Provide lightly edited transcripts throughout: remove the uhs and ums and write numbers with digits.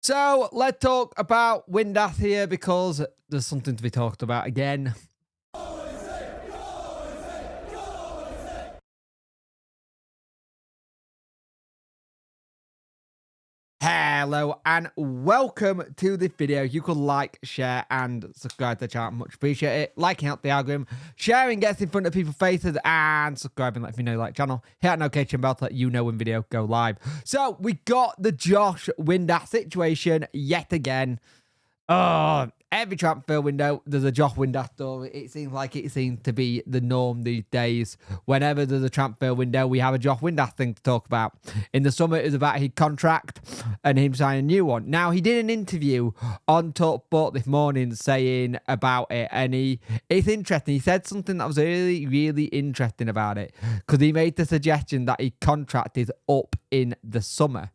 So let's talk about Windass here because there's something to be talked about again. Hello and welcome to this video. You could like, share and subscribe to the channel. Much appreciate it. Liking out the algorithm, sharing gets in front of people's faces, and subscribing let me know you like the channel. Hit that notification bell to let you know when video go live. So we got the Josh Windass situation yet again. Oh, every transfer window, there's a Josh Windass story. It seems like it seems to be the norm these days. Whenever there's a transfer window, we have a Josh Windass thing to talk about. In the summer, it was about his contract and him signing a new one. Now, he did an interview on TalkSport this morning saying about it, and it's interesting. He said something that was really, really interesting about it because he made the suggestion that his contract is up in the summer.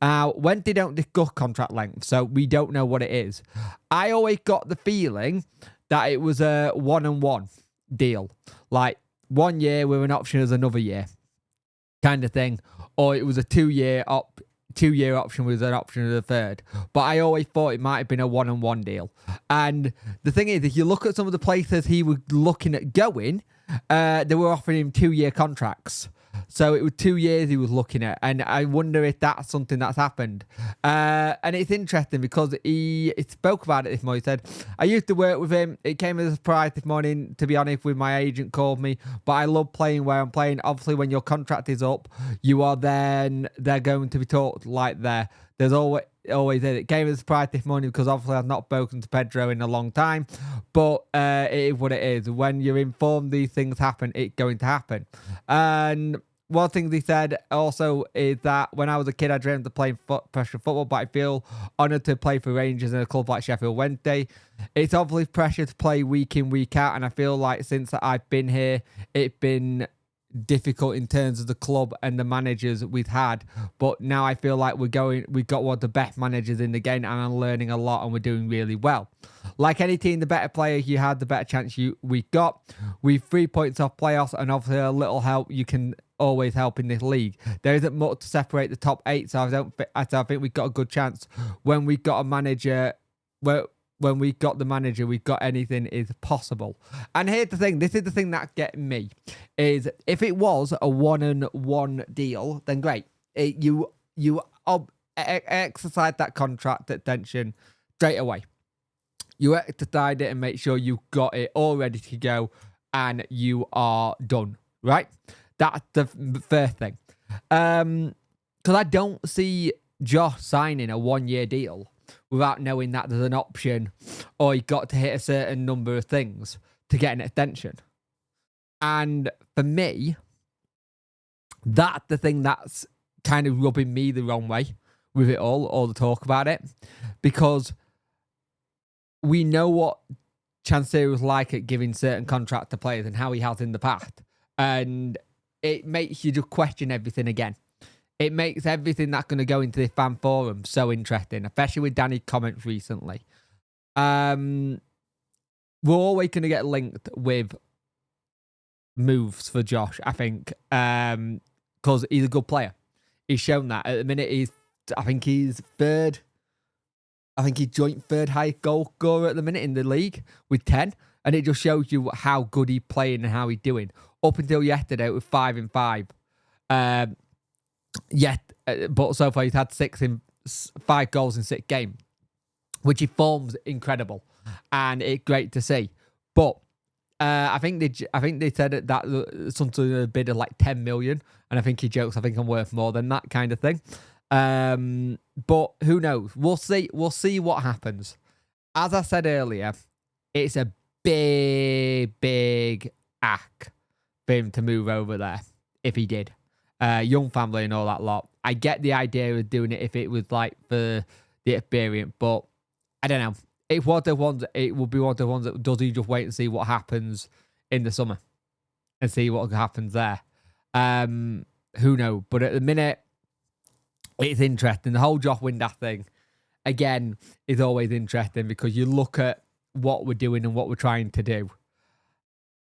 When they don't discuss contract length, so we don't know what it is. I always got the feeling that it was a 1-on-1 deal, like 1 year with an option as another year kind of thing, or it was a 2-year option with an option of a third. But I always thought it might have been a 1-on-1 deal. And the thing is, if you look at some of the places he was looking at going, they were offering him 2-year contracts. So it was 2 years he was looking at, and I wonder if that's something that's happened. And it's interesting because he spoke about it this morning. He said, I used to work with him. It came as a surprise this morning, to be honest, when my agent called me. But I love playing where I'm playing. Obviously, when your contract is up, you are then, they're going to be talked like there. There's always it came as a surprise this morning because obviously I've not spoken to Pedro in a long time, but it is what it is. When you're informed these things happen, it's going to happen. And one thing he said also is that when I was a kid, I dreamed of playing professional football, but I feel honoured to play for Rangers in a club like Sheffield Wednesday. It's obviously pressure to play week in, week out, and I feel like since I've been here, it's been difficult in terms of the club and the managers we've had, but now I feel like we've got one of the best managers in the game, and I'm learning a lot, and we're doing really well. Like any team, the better player you had, the better chance we got. We've 3 points off playoffs, and obviously a little help you can always help in this league. There isn't much to separate the top 8, so I think we've got a good chance when we got a manager. When we got the manager, we got anything is possible. And here's the thing, this is the thing that's getting me, is if it was a 1-on-1 deal, then great. You exercise that contract extension straight away. You exercise it and make sure you got it all ready to go and you are done, right? That's the first thing. Because I don't see Josh signing a 1-year deal without knowing that there's an option or you got to hit a certain number of things to get an extension. And for me, that's the thing that's kind of rubbing me the wrong way with it all the talk about it. Because we know what Chansiri was like at giving certain contracts to players and how he has in the past. And it makes you just question everything again. It makes everything that's going to go into the fan forum so interesting, especially with Danny's comments recently. We're always going to get linked with moves for Josh, I think, because he's a good player. He's shown that. At the minute, I think he's third. I think he's joint third highest goal scorer at the minute in the league with 10. And it just shows you how good he's playing and how he's doing. Up until yesterday, it was 5 in 5. But so far he's had 5 goals in 6 games, which he forms incredible, and it's great to see. But I think they said that something a bid of like 10 million, and I think he jokes, I think I'm worth more than that kind of thing. But who knows? We'll see. We'll see what happens. As I said earlier, it's a big act for him to move over there if he did. Young family and all that lot. I get the idea of doing it if it was like for the experience, but I don't know. It would be one of the ones that does he just wait and see what happens in the summer and see what happens there. Who knows? But at the minute, it's interesting. The whole Josh Windass thing, again, is always interesting because you look at what we're doing and what we're trying to do.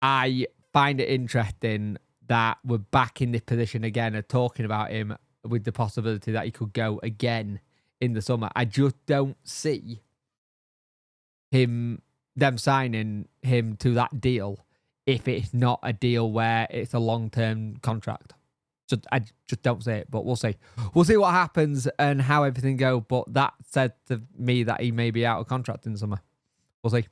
I find it interesting that we're back in this position again of talking about him with the possibility that he could go again in the summer. I just don't see them signing him to that deal if it's not a deal where it's a long-term contract. So I just don't see it, but we'll see. We'll see what happens and how everything goes. But that said to me that he may be out of contract in the summer. We'll see.